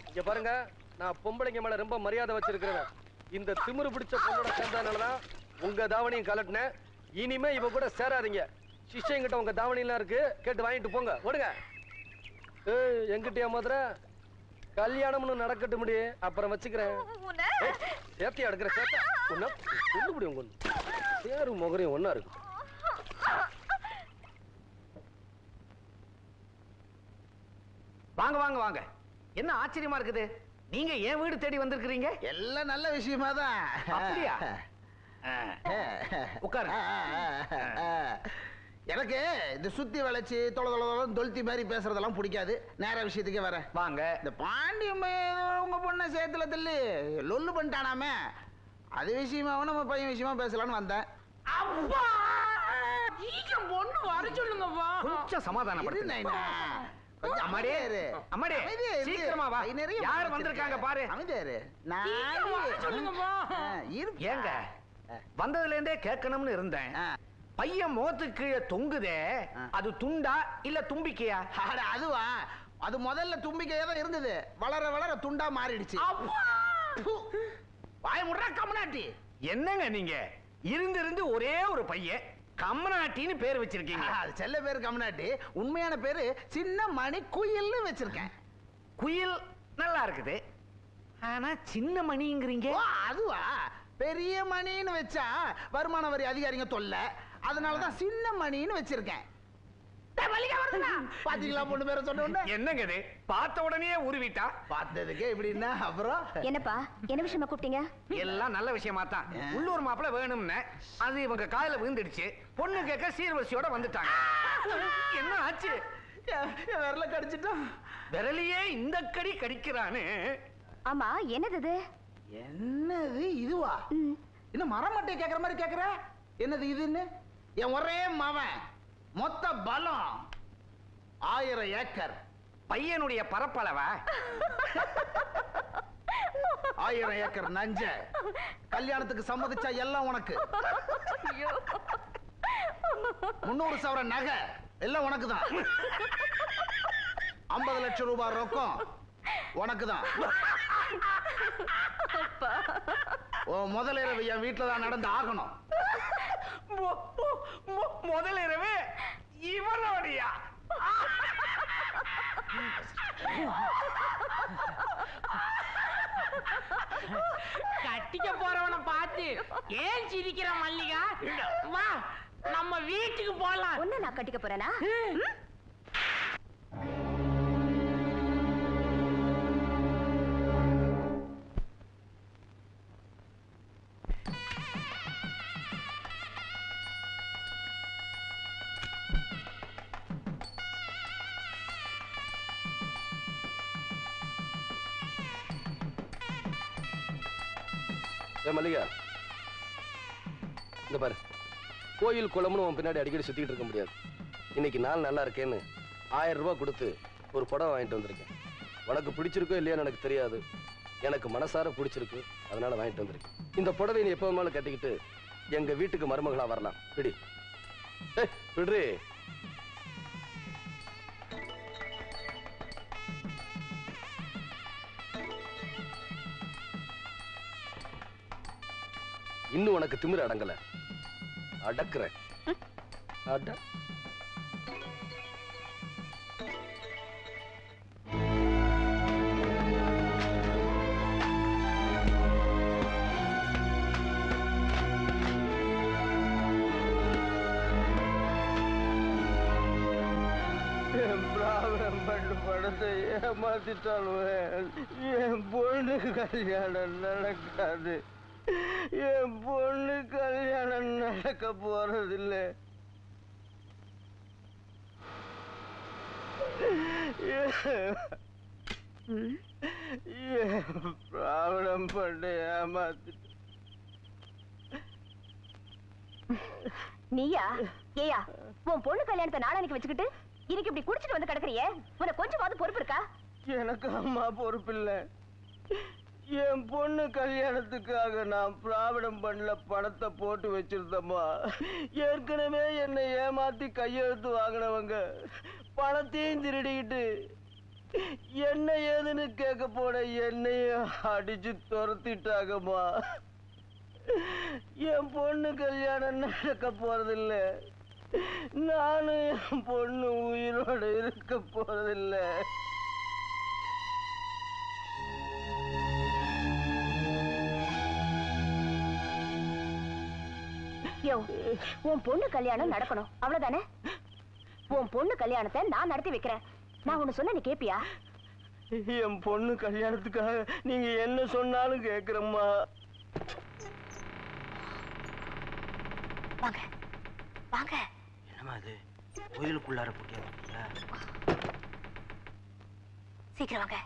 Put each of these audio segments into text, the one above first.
இங்க பாருங்க, நான் பொம்பளைங்க மேல ரொம்ப மரியாதை வச்சிருக்கிறேன். இந்த திமிரு பிடிச்ச பொண்ணோட சேர்ந்ததுனாலதான் உங்க தாவணியும் கலட்டினேன். இனிமே இவ கூட சேராதீங்க. சிஷ்யங்கிட்ட உங்க தாவணி எல்லாம் இருக்கு, கேட்டு வாங்கிட்டு போங்க. ஓடுங்க. எங்கிட்டயா மதுரை கல்யாணம்னு நடக்கட்டு முடியே, அப்புறம் வச்சுக்கிறேன். சேத்தியா எடுக்கிற சேத்தா ஒன்னா கொண்டு முடியும். கொண்டு சேரும் முகரையும் ஒன்னா இருக்கு. வாங்க வாங்க வாங்க. என்ன ஆச்சரியமா இருக்குது, நீங்க ஏன் வீடு தேடி வந்திருக்கிறீங்க? எல்லாம் நல்ல விஷயமா தான். அப்படியா? உட்காரு. எனக்கு இந்த சுத்தி வளைச்சு தொழுத்தி மாதிரி பேசுறதெல்லாம் பிடிக்காது. நேர விஷயத்துக்கே வரேன். வாங்க. இந்த பாண்டியம் உங்க பொண்ணை சேத்துல தள்ளி லொல்லு பண்ணிட்டானாமே, அது விஷயமா நம்ம பையன் விஷயமா பேசலான்னு வந்தேன். பொண்ணு வர சொல்லுங்கப்பா. கொஞ்சம் சமாதானப்படுத்துங்க. யார் வந்திருக்காங்க பாரு. ஏங்க வந்ததுல இருந்தே கேட்கணும்னு இருந்தேன். பையன் முகத்துக்கு கீழே தொங்குதே, அது துண்டா இல்ல தும்பிக்கையா? அதுவா, அது முதல்ல தும்பிக்கையா தான் இருந்தது. வளர வளர துண்டா மாறிடுச்சு. வாய முடுறா கம்னாட்டி. என்னங்க நீங்க இருந்து ஒரே ஒரு பையன் கம்னாட்டின்னு பேர் வச்சிருக்கீங்க. அது செல்ல பேரு கம்னாட்டி, உண்மையான பேரு சின்ன மணி குயில்னு வச்சிருக்கேன். குயில் நல்லா இருக்குது, ஆனா சின்ன மணிங்கிறீங்க. அதுவா, பெரிய மணின்னு வச்சா வருமான வரி அதிகாரிங்க தொல்லை, அதனாலதான் சின்ன மணின்னு வச்சிருக்கேன். பாத்தீங்களா பொண்ணு பேரை சொன்ன? என்னங்க இது, பார்த்த உடனே உருவிட்டா? பார்த்ததுக்கு எப்படின்னா அப்புறம் என்னப்பா, என்ன விஷயமா கூப்பிட்டீங்க? எல்லாம் நல்ல விஷயமா தான். உள்ளூர் மாப்பிள்ள வேணும்னு அது இவங்க காலையில விழுந்துடுச்சு. பொண்ணு கேட்க சீர்வரிசையோட வந்துட்டாங்க. என்ன ஆச்சு? விரல கடிச்சிட்டோம். விரலையே இந்த கடி கடிக்கிறானு. ஆமா, என்னது? என்னது இதுவா? இன்னும் மரமட்டை கேக்குற மாதிரி கேக்குற. என்னது இதுன்னு? என் ஒரே மவன், மொத்த பலம் 1000 ஏக்கர். பையனுடைய பரப்பளவ 1000 ஏக்கர் நஞ்ச. கல்யாணத்துக்கு சம்மதிச்சா எல்லாம் உனக்கு. 300 சவரன் நகை எல்லாம் உனக்கு தான். 50 லட்சம் ரூபாய் ரொக்கம் உனக்கு தான். முதல் இரவு என் வீட்டுல தான் நடந்து ஆகணும். முதல் இரவு இவனோடியா? கட்டிக்க போறவனை பார்த்து ஏன் சிரிக்கிற மல்லிகா? வா, நம்ம வீட்டுக்கு போலாம். ஒண்ணு நான் கட்டிக்க போறேனா? மல்லிகா, இந்த பாரு, கோயில் குளம்னு உன் பின்னாடி அடிக்கடி சுத்திட்டு இருக்க முடியாது. இன்னைக்கு நாள் நல்லா இருக்கேன்னு 1000 ரூபாய் கொடுத்து ஒரு புடவை வாங்கிட்டு வந்திருக்கேன். உனக்கு பிடிச்சிருக்கோ இல்லையான்னு எனக்கு தெரியாது, எனக்கு மனசார பிடிச்சிருக்கு, அதனால வாங்கிட்டு வந்திருக்கேன். இந்த புடவை நீ எப்ப வேணாலும் கட்டிக்கிட்டு எங்க வீட்டுக்கு மருமகளா வரலாம். பிடி பிடி. இன்னும் உனக்கு திமிரு அடங்கல, அடக்குற. அட படத்தை ஏமாத்திட்டாலும் என் பொண்ணு கல்யாணம் நடக்காது. என் பொண்ணு கல்யாணம் நடக்க போறதில்லை. பிராவணம் பண்ண ஏமாத்திட்டு. நீயா? ஏயா, உன் பொண்ணு கல்யாணத்தை நாளானிக்கு வச்சுக்கிட்டு இன்னைக்கு இப்படி குடிச்சிட்டு வந்து கிடக்குறியே, உனக்கு கொஞ்சமாவது பொறுப்பு இருக்கா? எனக்கு அம்மா பொறுப்பு இல்ல. என் பொண்ணு கல்யாணத்துக்காக நான் பிராவிடம் பண்ணல பணத்தை போட்டு வச்சிருந்தம்மா. ஏற்கனவே என்னை ஏமாத்தி கையெழுத்து வாங்கினவங்க பணத்தையும் திருடிக்கிட்டு என்ன ஏதுன்னு கேட்க போன என்னைய அடிச்சு துரத்திட்டாங்கம்மா. என் பொண்ணு கல்யாணம் நடக்க போறதில்ல. நானும் என் பொண்ணு உயிரோட இருக்க போறதில்ல. உன் பொண்ணு கல்யாணம் நடக்கணும் அவ்வளவுதானே? உன் பொண்ணு கல்யாணத்தை நான் நடத்தி வைக்கிறேன். நான் ஒண்ணு சொன்ன நீ கேப்பியா? என் பொண்ணு கல்யாணத்துக்காக நீங்க என்ன சொன்னாலும் கேக்குறம்மா. வாங்க வாங்க. என்னமா அது கோயிலுக்குள்ளார போட்டியா? சீக்கிரம் வாங்க.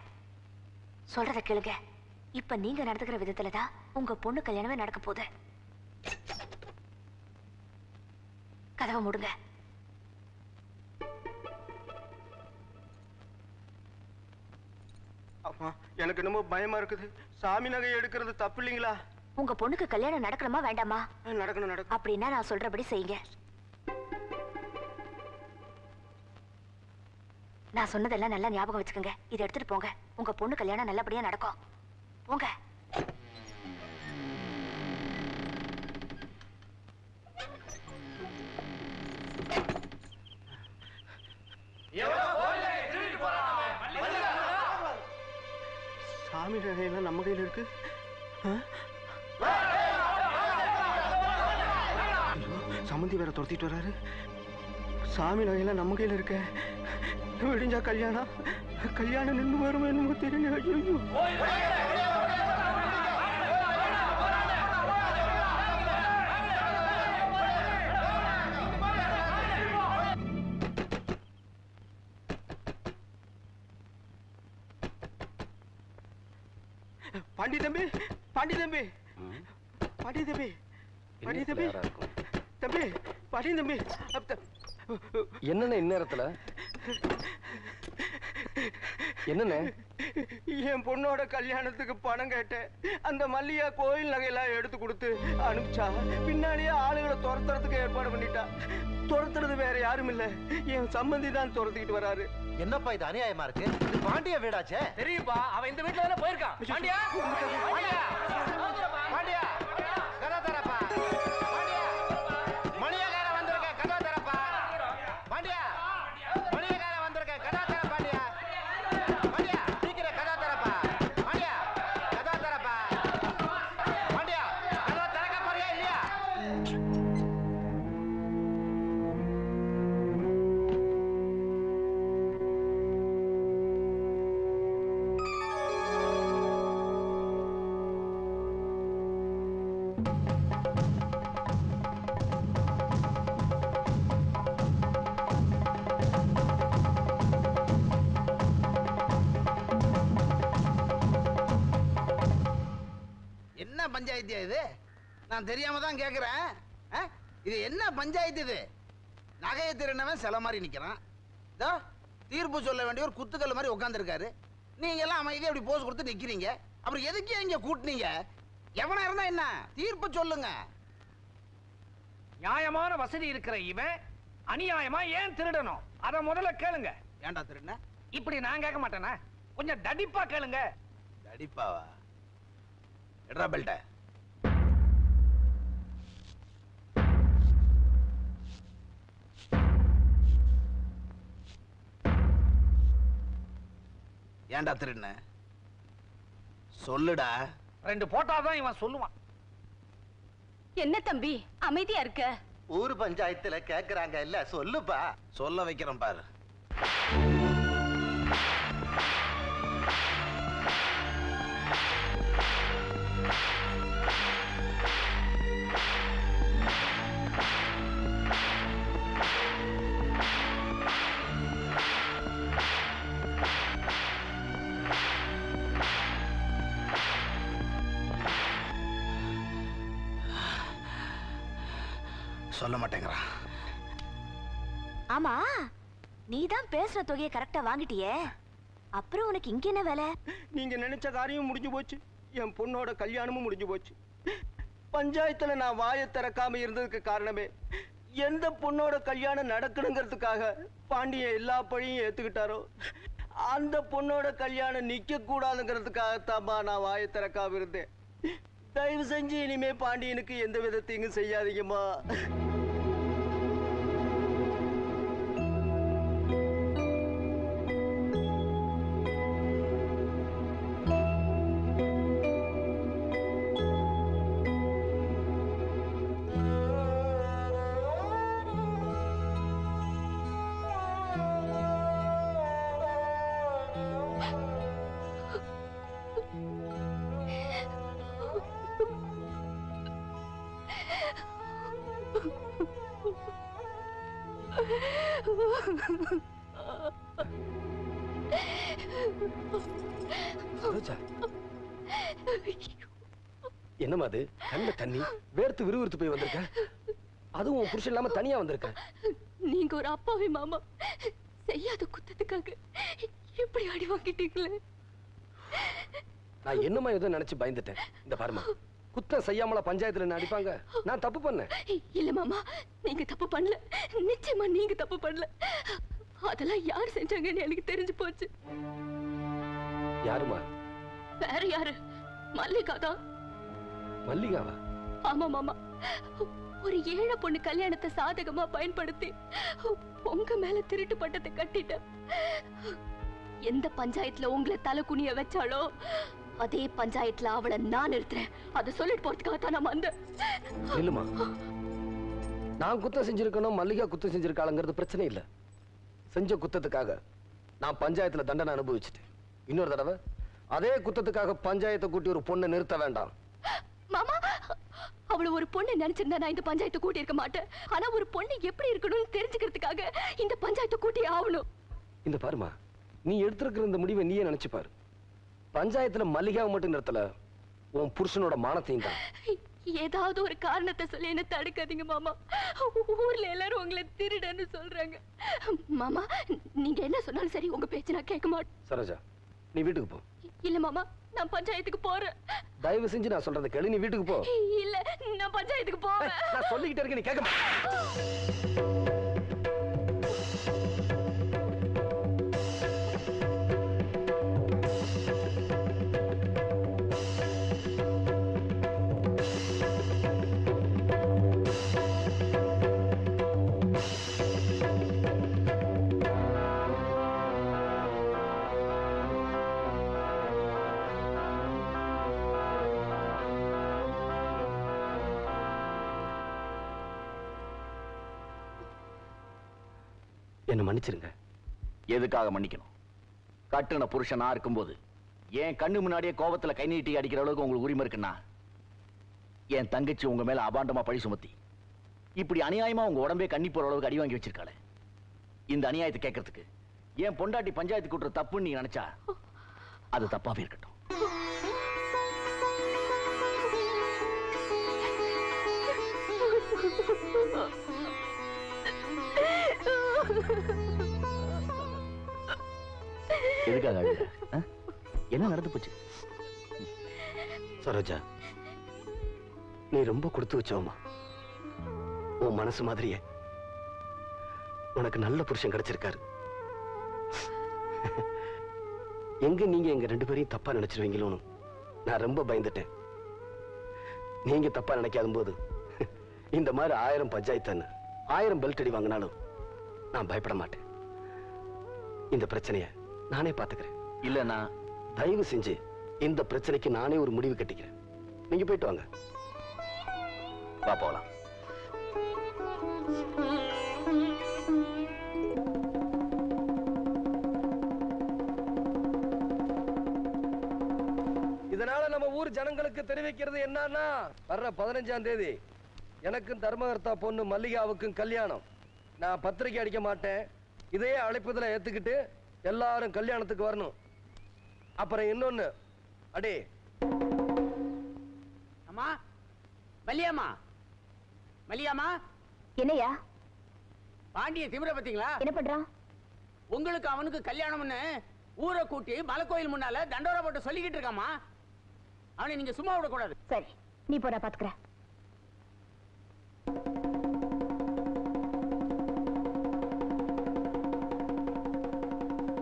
சொல்றத கேளுங்க. இப்ப நீங்க நடந்துக்கிற விதத்துலதான் உங்க பொண்ணு கல்யாணமே நடக்க போகுது. கதவை மூடுங்க. அம்மா எனக்கு என்னமோ பயமா இருக்குது. சாமி நகை எடுக்கிறது தப்பு இல்லைங்களா? உங்க பொண்ணுக்கு கல்யாணம் நடக்கணுமா வேண்டாமா? நடக்கணும் நடக்கும். அப்படின்னா நான் சொல்றபடி செய்யுங்க. நான் சொன்னதெல்லாம் நல்லா ஞாபகம் வச்சுக்கோங்க. இதை எடுத்துட்டு போங்க. உங்க பொண்ணு கல்யாணம் நல்லபடியா நடக்கும். போங்க. சாமி நகையெல்லாம் நம்ம கையில இருக்கு. சம்மந்தி வேற துரத்திட்டு வராரு. சாமி நகையெல்லாம் நம்ம கையில இருக்க. விடிஞ்சா கல்யாணம் நின்று வரும் என்னமோ தெரியல. ஐயோ பாண்டி தம்பி, பாண்டி தம்பி, பாண்டி தம்பி, பாண்டி தம்பி, தம்பி, பாண்டி தம்பி. என்னண்ணே இந்நேரத்துல? என்னண்ணே? என் பொண்ணோட கல்யாணத்துக்கு பணம் கேட்டேன். அந்த மல்லிகா கோயில் நகையெல்லாம் எடுத்து கொடுத்து அனுப்பிச்சா. பின்னாடியே ஆளுகளை துரத்துறதுக்கு ஏற்பாடு பண்ணிட்டா. துரத்துறது வேற யாரும் இல்ல, என் சம்பந்தி தான் துரத்திக்கிட்டு வராரு. என்னப்பா இது அநியாயமா இருக்கு? இது பாண்டிய வீடாச்சே. தெரியும்பா, அவன் இந்த வீட்டுல தானே போயிருக்கான். பாண்டியா, பாண்டியா, பாண்டியா, கதா தரப்பா. பாண்டியா, மணியக்கார வந்திருக்க, கதா தரப்பா. பாண்டியா, மணியக்கார வந்திருக்க, கதா தர. பாண்டியா, பாண்டியா, சீக்கிரம் கதா தரப்பா. பாண்டியா, கதா தரப்பா. பாண்டியா, கதா திறக்க போறியா இல்லையா? என்ன பஞ்சாயத்து இது? நான் தெரியாம தான் கேக்குறேன். இது என்ன பஞ்சாயத்து இது? நகையை திருநவன் சில மாதிரி நிக்கிறான். தீர்ப்பு சொல்ல வேண்டிய ஒரு குத்துக்கல் மாதிரி உட்காந்துருக்காரு. நீங்க எல்லாம் அமைதியா அப்படி போஸ் கொடுத்து நிக்கிறீங்க. அப்புறம் எதுக்கு இங்க கூட்டினீங்க? எவனா இருந்தா என்ன? தீர்ப்பு சொல்லுங்க. நியாயமான வசதி இருக்கிற இவன் அநியாயமா ஏன் திருடணும்? அத முதல்ல கேளுங்க. ஏன்டா திருண்ண? இப்படி நான் கேட்க மாட்டேனா? கொஞ்சம் தடிப்பா கேளுங்க. அடிப்பாவா? எட்ரா பெல்ட்ட. ஏன்டா திருண்ண? சொல்லுடா. ரெண்டு போட்டாதான் இவன் சொல்லுவான். என்ன தம்பி அமைதியா இருக்க? ஊர் பஞ்சாயத்துல கேக்குறாங்க இல்ல, சொல்லுப்பா. சொல்ல வைக்கிறேன் பாரு. சொல்ல மாட்டேங்கிறான். ஆமா, நீதான் பேசுற தொகையை கரெக்டா வாங்கிட்டியே, அப்புறம் உனக்கு இங்க என்ன வேலை? நீங்க நினைச்ச காரியம் முடிஞ்சு போச்சு. என் பொண்ணோட கல்யாணமும் முடிஞ்சு போச்சு. பஞ்சாயத்துல நான் வாயை திறக்காம இருந்ததுக்கு காரணமே எந்த பொண்ணோட கல்யாணம் நடக்கணுங்கிறதுக்காக பாண்டியன் எல்லா பழியும் ஏத்துக்கிட்டாரோ அந்த பொண்ணோட கல்யாணம் நிக்க கூடாதுங்கிறதுக்காகத்தாம்மா நான் வாயை திறக்காம இருந்தேன். தயவு செஞ்சு இனிமே பாண்டியனுக்கு எந்த விதத்தையும் செய்யாதீங்கம்மா. என்னமா அது? கண்ணுல தண்ணி, வேர்த்து விறுவிறுத்து போய் வந்திருக்க. அதுவும் உன் புருஷன் இல்லாம தனியா வந்திருக்க. நீங்க ஒரு அப்பாவி மாமா, செய்யாத குத்தத்துக்காக இப்படி அடி வாங்கிட்டீங்களே. நான் என்னமா ஏதோ நினைச்சு பயந்துட்டேன். இந்த பாருமா, குத்தம் செய்யாமல பஞ்சாயத்துல என்ன அடிப்பாங்க? நான் தப்பு பண்ணேன். இல்ல மாமா, நீங்க தப்பு பண்ணல. நிச்சயமா நீங்க தப்பு பண்ணல. அதெல்லாம் யார் செஞ்சாங்கன்னு எனக்கு தெரிஞ்சு போச்சு. யாருமா? வேற யாரு? மல்லிகா தான். மல்லிகாவா? ஆமா மாமா, ஒரு ஏழை பொண்ணு கல்யாணத்தை சாதகமா பயன்படுத்தி உங்க மேல திருட்டு பட்டத்தை கட்டிட்டேன். எந்த பஞ்சாயத்துல உங்களை தலை குனிய வச்சாலோ அதே பஞ்சாயத்துல அவளை நான் நிறுத்துறேன். அதை சொல்லிட்டு போறதுக்காக தான் நான் வந்தேன். இல்லம்மா, நான் குத்தம் செஞ்சிருக்கணும், மல்லிகா குத்தம் செஞ்சிருக்காளுங்கிறது பிரச்சனை இல்ல. செஞ்ச குத்தத்துக்காக நான் பஞ்சாயத்துல தண்டனை அனுபவிச்சுட்டேன். இன்னொரு தடவை அதே குத்தத்துக்காக பஞ்சாயத்தை கூட்டி ஒரு பொண்ணை நிறுத்த வேண்டாம். மாமா, அவளை ஒரு பொண்ணு நினைச்சிருந்தா நான் இந்த பஞ்சாயத்தை கூட்டி இருக்க மாட்டேன். ஆனா ஒரு பொண்ணு எப்படி இருக்கணும்னு தெரிஞ்சுக்கிறதுக்காக இந்த பஞ்சாயத்தை கூட்டி ஆகணும். இந்த பாருமா, நீ எடுத்திருக்கிற இந்த முடிவை நீயே நினைச்சு பாரு. பஞ்சாயத்துல மல்லிகாவை மட்டும் நிறுத்தல, உன் புருஷனோட மானத்தையும் தான். ஏதாவது ஒரு காரணத்தை சொல்லி என்ன தடுக்காதீங்க மாமா. ஊர்ல எல்லாரும் உங்களை திருடன்னு சொல்றாங்க. மாமா, நீங்க என்ன சொன்னாலும் சரி, உங்க பேச்சு நான் கேட்க மாட்டேன். சரோஜா, நீ வீட்டுக்கு போ. இல்ல மாமா, நான் பஞ்சாயத்துக்கு போறேன். தயவு செஞ்சு நான் சொல்றதை கேளு, நீ வீட்டுக்கு போ. இல்ல, நான் பஞ்சாயத்துக்கு போறேன். நான் சொல்லிக்கிட்டே இருக்கேன், நீ கேட்க மாட்டே. என்ன மன்னிச்சிருங்க. எதுக்காக மன்னிக்கணும்? கட்டுன புருஷனா இருக்கும்போது என் கண்ணு முன்னாடியே கோபத்துல கை நீட்டி அடிக்கிற அளவுக்கு உங்களுக்கு உரிமை இருக்குன்னா, என் தங்கச்சி உங்க மேல அபாண்டமா பழி சுமத்தி இப்படி அநியாயமா உங்க உடம்பே கண்ணி போற அளவுக்கு அடி வாங்கி வச்சிருக்காளே, இந்த அநியாயத்தை கேட்கறதுக்கு என் பொண்டாட்டி பஞ்சாயத்து கூட்டுற தப்புன்னு நீங்க நினைச்சா அது தப்பாவே இருக்கட்டும். எதுக்காக அழுகுற? என்ன நடந்து போச்சு? சரோஜா, நீ ரொம்ப கொடுத்து வச்சோமா. உன் மனசு மாதிரியே உனக்கு நல்ல புருஷன் கிடைச்சிருக்காரு. எங்க நீங்க எங்க ரெண்டு பேரையும் தப்பா நினைச்சிருவீங்களோன்னு நான் ரொம்ப பயந்துட்டேன். நீங்க தப்பா நினைக்காத போது இந்த மாதிரி 1000 பஞ்சாயத்து 1000 பெல்ட் அடி வாங்கினாலும் நான் பயப்பட மாட்டேன். இந்த பிரச்சனைய நானே பாத்துக்கிறேன். இல்லன்னா தயவு செஞ்சு இந்த பிரச்சனைக்கு நானே ஒரு முடிவு கட்டிக்கிறேன். நீங்க போயிட்டு வாங்க. வா போலாம். இதனால நம்ம ஊர் ஜனங்களுக்கு தெரிவிக்கிறது என்னன்னா, வர்ற 15ஆம் தேதி எனக்கும் தர்மகர்த்தா பொண்ணு மல்லிகாவுக்கும் கல்யாணம். நான் பத்திரிக்கை அடிக்க மாட்டேன். இதே அழைப்புதல ஏத்துக்கிட்டு எல்லாரும் கல்யாணத்துக்கு வரணும். அப்புறம் இன்னொன்னு, அடே அம்மா, மல்லியாமா, மல்லியாமா, என்னையா பாண்டிய திமிர பாத்தீங்களா? என்ன பண்றான்? உங்களுக்கு அவனுக்கு கல்யாணம்னு ஊரை கூட்டி மலைக்கோயில் முன்னால தண்டோரா போட்டு சொல்லிக்கிட்டு இருக்காமா. அவனை நீங்க சும்மா விடக்கூடாது. சரி, நீ போற பாத்துக்கிறேன்.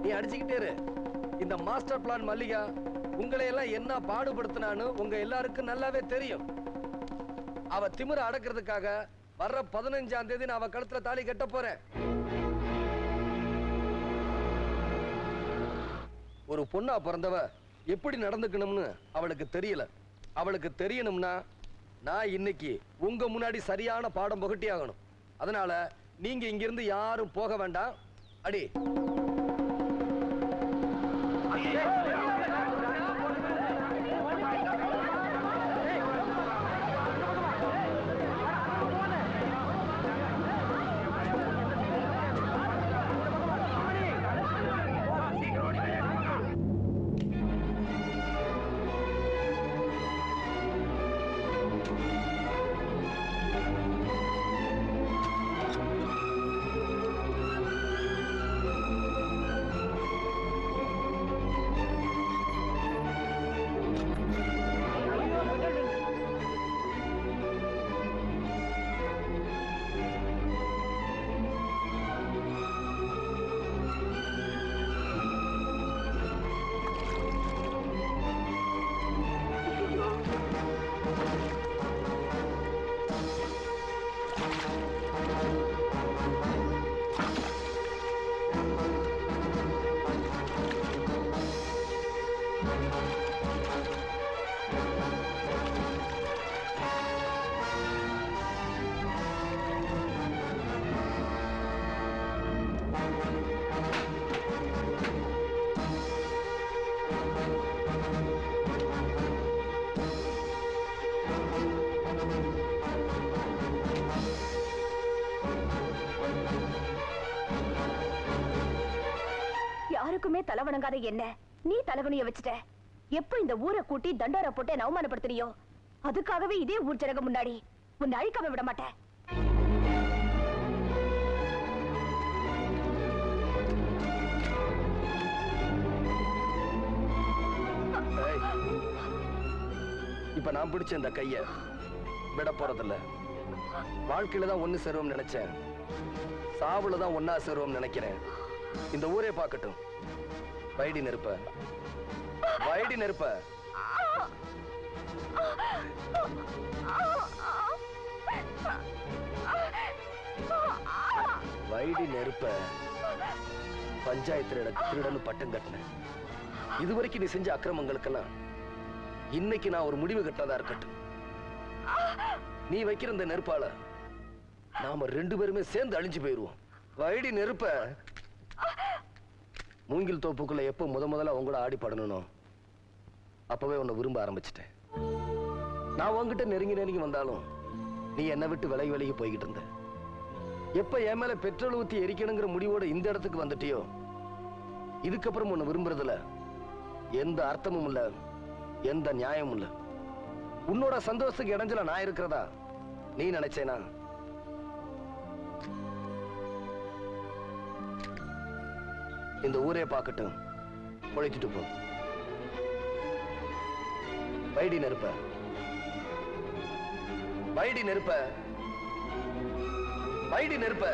நீ அடிச்சுக்கிட்டே இரு. இந்த மாஸ்டர் பிளான் மல்லிகா உங்களை எல்லாம் என்ன பாடுபடுத்தினான்னு உங்க எல்லாருக்கும் நல்லாவே தெரியும். அவ திமிர அடக்கிறதுக்காக வர்ற 15ஆம் தேதி நான் அவ கழுத்துல தாலி கட்ட போறேன். ஒரு பொண்ணா பிறந்தவ எப்படி நடந்துக்கணும்னு அவளுக்கு தெரியல. அவளுக்கு தெரியணும்னா நான் இன்னைக்கு உங்க முன்னாடி சரியான பாடம் புகட்டி ஆகணும். அதனால நீங்க இங்கிருந்து யாரும் போக வேண்டாம். அடி யாருக்குமே தலைவணங்காத என்ன நீ தலைவணிய வச்சுட்ட. எப்ப இந்த ஊரை கூட்டி தண்டோரா போட்டு அவமானப்படுத்துறியோ அதுக்காகவே இதே ஊர் ஜனங்க முன்னாடி உன்னை அழிக்காம விட மாட்டேன். இப்ப நான் பிடிச்ச இந்த கைய விட போறதில்ல. வாழ்க்கையில தான் ஒண்ணு சேருவோம் நினைச்சேன், சாவுல தான் ஒன்னா சேருவோம் நினைக்கிறேன். இந்த ஊரே பார்க்கட்டும். வைடி நெருப்ப, வைடி நெருப்ப. வைடி நெருப்ப பஞ்சாயத்துல திருடனு பட்டம் கட்டின. இதுவரைக்கும் நீ செஞ்ச அக்கிரமங்களுக்கெல்லாம் இன்னைக்கு நான் ஒரு முடிவு கட்டதா இருக்கட்டும். நீ வைக்கிற இந்த நெருப்பால நாம 2 பேருமே சேர்ந்து அழிஞ்சு போயிருவோம். வைடி நெருப்ப. மூங்கில் தோப்புக்குள்ள எப்ப முதல்ல உங்களோட ஆடி படணும் அப்பவே உன்னை விரும்ப ஆரம்பிச்சிட்டேன். நான் உன்கிட்ட நெருங்கி வந்தாலும் நீ என்னை விட்டு விலகி போய்கிட்டு இருந்த. எப்ப என் மேல பெட்ரோல் ஊத்தி எரிக்கணுங்கிற முடிவோட இந்த இடத்துக்கு வந்துட்டியோ இதுக்கப்புறம் உன்னை விரும்புறதுல எந்த அர்த்தமும் இல்ல, எந்த நியாயமும் இல்ல. உன்னோட சந்தோஷத்துக்கு இடைஞ்சல நான் இருக்கிறதா நீ நினைச்சேனா? இந்த ஊரே பார்க்கட்டும், பொழைச்சிட்டு போ. வைடி நெருப்ப, வைடி நெருப்ப, வைடி நெருப்ப.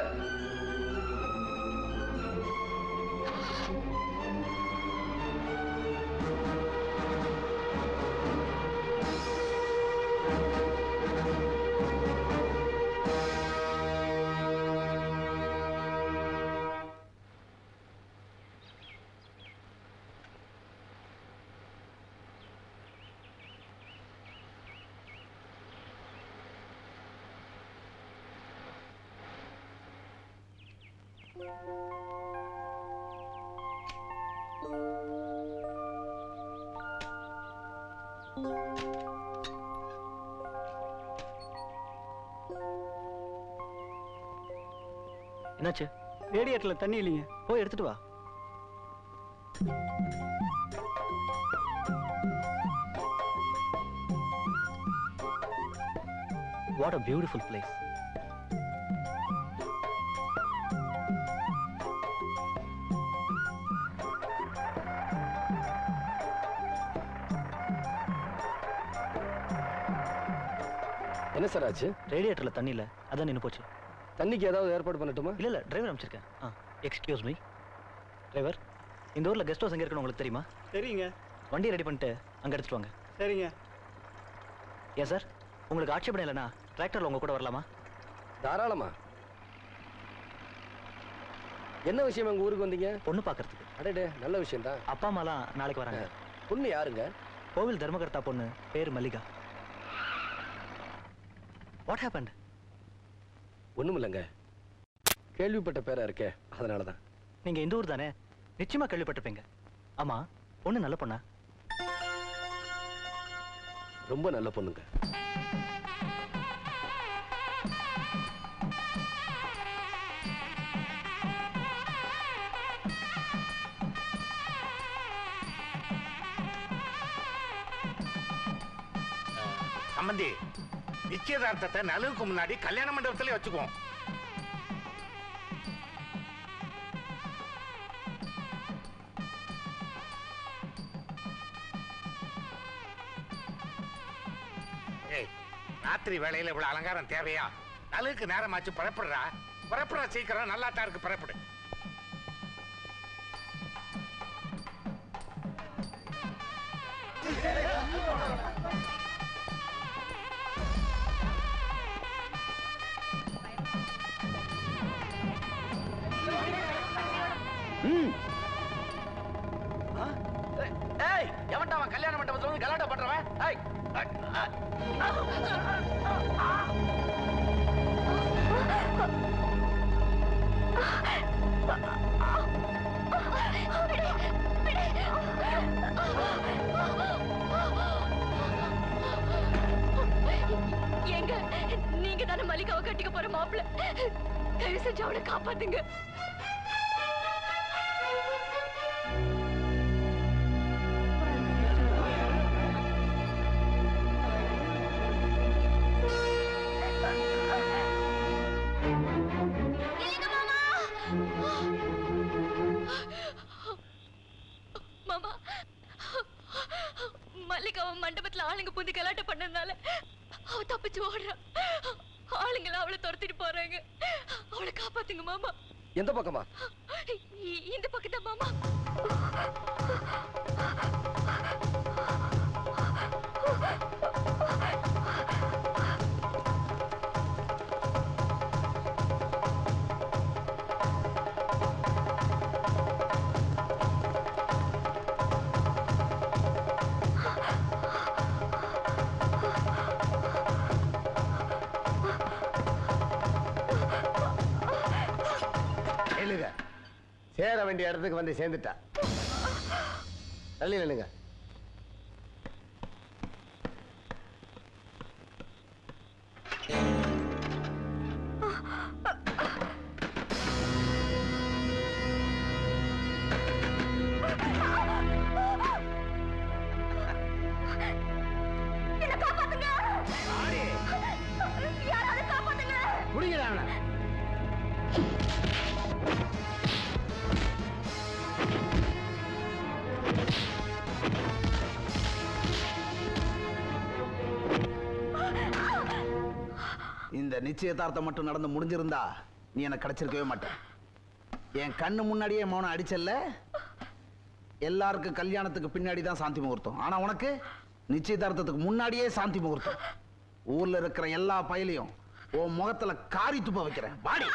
என்னாச்சு? ரேடியேட்டர்ல தண்ணி இல்லைங்க, போய் எடுத்துட்டு வா. What a beautiful place. என்ன சார் ஆச்சு? ரேடியேட்டர்ல தண்ணி இல்ல, அதான் நின்னு போச்சு. தண்ணிக்கு ஏதாவது ஏற்பாடு பண்ணட்டுமா? இல்ல டிரைவர் அனுப்பிச்சிருக்கேன். எக்ஸ்கியூஸ் மீ டிரைவர், இந்த ஊர்ல கெஸ்ட் ஹவுஸ் எங்க இருக்குன்னு உங்களுக்கு தெரியுமா? சரிங்க. வண்டி ரெடி பண்ணிட்டு அங்க எடுத்துட்டு வாங்க. சரிங்க. ஏன் சார், உங்களுக்கு ஆட்சேபணம் இல்லைன்னா டிராக்டர்ல உங்க கூட வரலாமா? தாராளமா. என்ன விஷயம் உங்க ஊருக்கு வந்தீங்க? பொண்ணு பாக்குறதுக்கு. அடடே, நல்ல விஷயம் தான். அப்பா அம்மாலாம் நாளைக்கு வராங்க. பொண்ணு யாருங்க? கோவில் தர்மகர்த்தா பொண்ணு, பேரு மல்லிகா. What happened? ஒண்ணும் இல்லைங்க, கேள்விப்பட்ட பேரா இருக்கே, அதனாலதான். நீங்க இந்த ஊர் தானே, நிச்சயமா கேள்விப்பட்டிருப்பீங்க. ஆமா, பொண்ணு நல்ல பொண்ணா? ரொம்ப நல்ல பொண்ணுங்க. சம்பந்தி, நிச்சயதார்த்தத்தை நலுவுக்கு முன்னாடி கல்யாண மண்டபத்திலே வச்சுக்குவோம். ராத்திரி வேளையில இவ்வளவு அலங்காரம் தேவையா? நலுக்கு நேரமாச்சு, புறப்படுறா சீக்கிரம். நல்லா தான் இருக்கு, புறப்படு. ஏய், எவன்டா அவன் கல்யாண மண்டபத்துல வந்து கலாட்டா பண்றவன்? ஏய், ஏங்க, நீங்க தானே மல்லிகாவை கட்டிக்க போற மாப்பிள்ள. தயவு செஞ்சு அவளை காப்பாத்துங்க. மாமா, மல்லிகாவை மண்டபத்துல ஆளுங்க புந்து கலாட்ட பண்ணதுனால அவ தப்பிச்சு ஓடுறா. ஆளுங்களை அவளை துரத்திட்டு போறாங்க. அவளை காப்பாத்துங்க மாமா. எந்த பக்கமா? இந்த பக்கம் தான் மாமா. சேர வேண்டிய இடத்துக்கு வந்து சேர்ந்துட்டா. தள்ளி நில்லுங்க. இந்த நிச்சயதார்த்தம் மட்டும் நடந்து முடிஞ்சிருந்தா நீ எனக்கு கிடைச்சிருக்கவே மாட்டேன். என் கண்ணு முன்னாடியே மௌனம் அடிச்சல்ல. எல்லாருக்கும் கல்யாணத்துக்கு பின்னாடி தான் சாந்தி முகூர்த்தம். ஆனா உனக்கு நிச்சயதார்த்தத்துக்கு முன்னாடியே சாந்தி முகூர்த்தம். ஊர்ல இருக்கிற எல்லா பயலையும் உன் முகத்துல காரி துப்ப வைக்கிறேன். வாடி.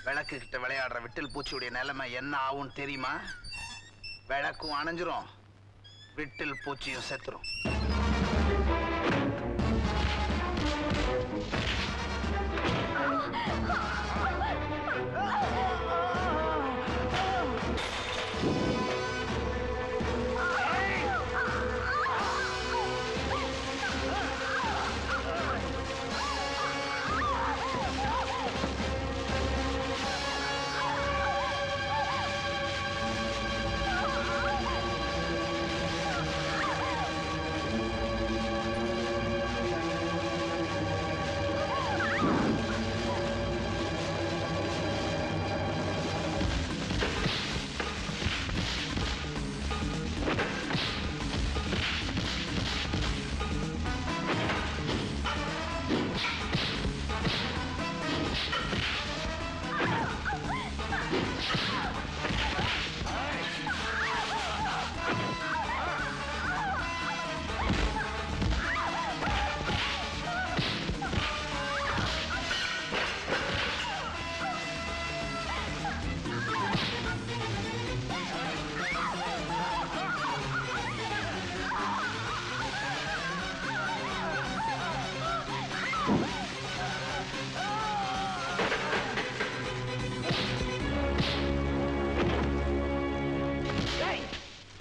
விளக்கு கிட்ட விளையாடுற விட்டில் பூச்சியுடைய நிலைமை என்ன ஆகும் தெரியுமா? விளக்கும் அணைஞ்சிரும், விட்டில் பூச்சியும் செத்துரும்.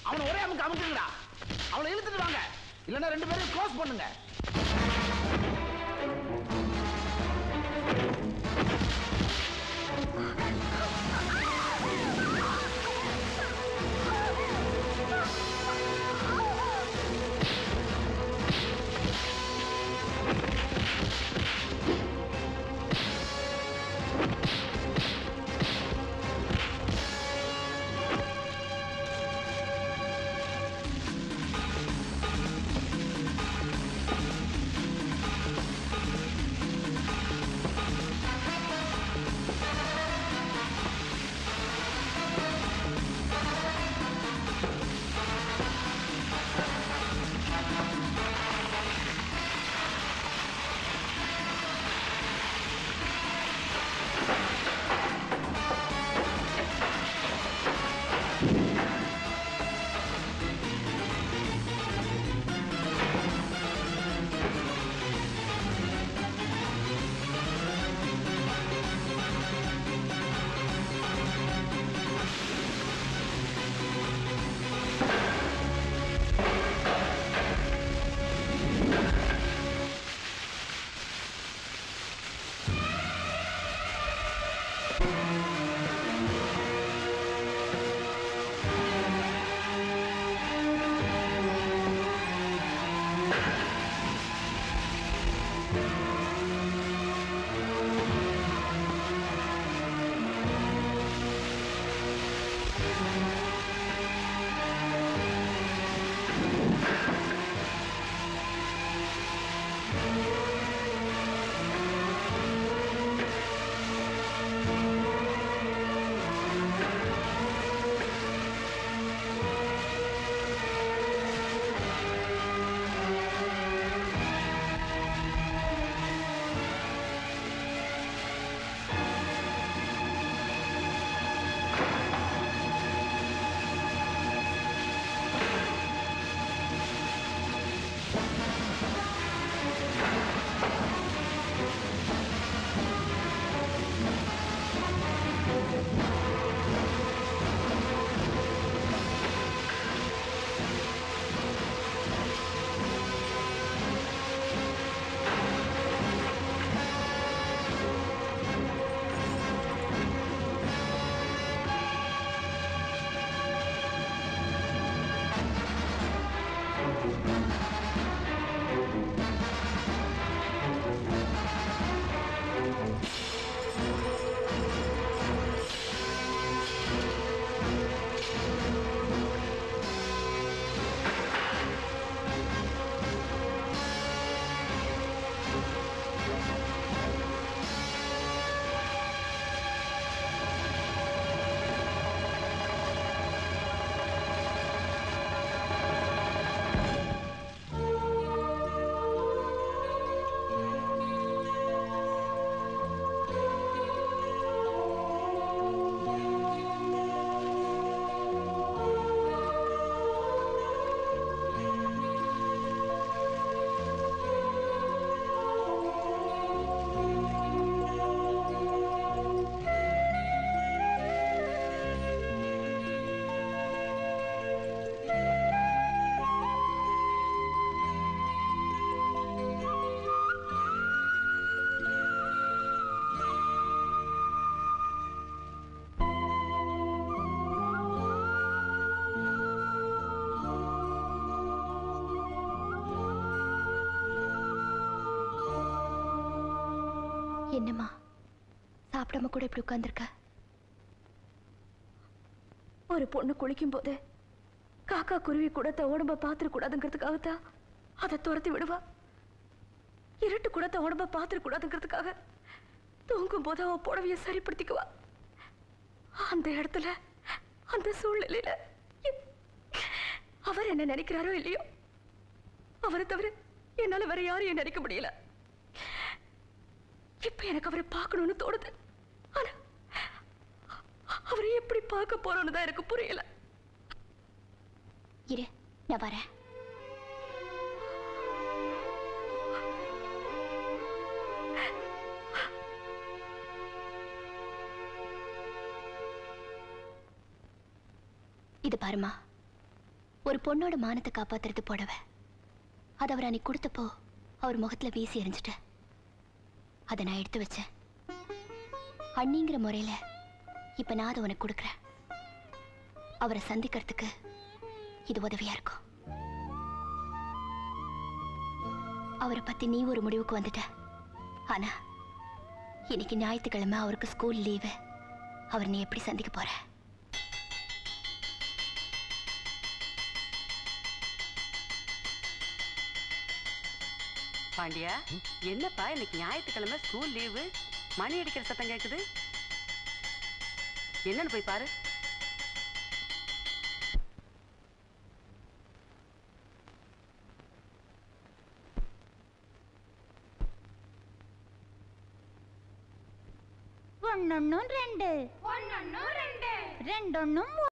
அவனை ஒரே அமுக்கு அமுக்குங்கடா. அவனை இழுத்துட்டு வாங்க, இல்லைன்னா 2 பேரும் க்ளோஸ் பண்ணுங்க. என்னம்மா சாப்பிடாம கூட இப்படி உட்கார்ந்திருக்க? ஒரு பொண்ணு குளிக்கும் போது காக்கா குருவி கூட உடம்ப பாத்துற கூடாதுங்கிறதுக்காகத்தான் அதை துரத்தி விடுவா. இருட்டு கூட உடம்ப பாத்துற கூடாதுங்கிறதுக்காக தூங்கும் போது அவ புடவைய சரிப்படுத்திக்குவா. அந்த இடத்துல அந்த சூழ்நிலையில அவர் என்ன நினைக்கிறாரோ இல்லையோ, அவரை தவிர என்னால வேற யாரையும் நினைக்க முடியல. இப்ப எனக்கு அவரை பார்க்கணும்னு தோணுது. ஆனா அவரை எப்படி பார்க்க போறோம்னு தான் எனக்கு புரியல. இரு, நான் வரேன். இது பாருமா, ஒரு பொண்ணோட மானத்தை காப்பாத்துறது புடவை. அது அவர் அன்னைக்கு கொடுத்தப்போ அவர் முகத்துல வீசி எறிஞ்சிட்ட. அதை நான் எடுத்து வச்சேன். அண்ணிங்கிற முறையில இப்ப நான் அதை உனக்கு கொடுக்குறேன். அவரை சந்திக்கிறதுக்கு இது உதவியா இருக்கும். அவரை பத்தி நீ ஒரு முடிவுக்கு வந்துட்ட. ஆனா இன்னைக்கு ஞாயிற்றுக்கிழமை அவருக்கு ஸ்கூல் லீவு. அவர் நீ எப்படி சந்திக்க போற? பாண்டியா, என்னப்பா இன்னைக்கு ஞாயிற்றுக்கிழமை ஸ்கூல் லீவு, மணி அடிக்கிற சத்தம் கேக்குது. என்னன்னு போய் பாரு. ஒன்னொன்னும் ரெண்டு, ஒன்னொன்னும் ரெண்டு, ரெண்டொன்னும்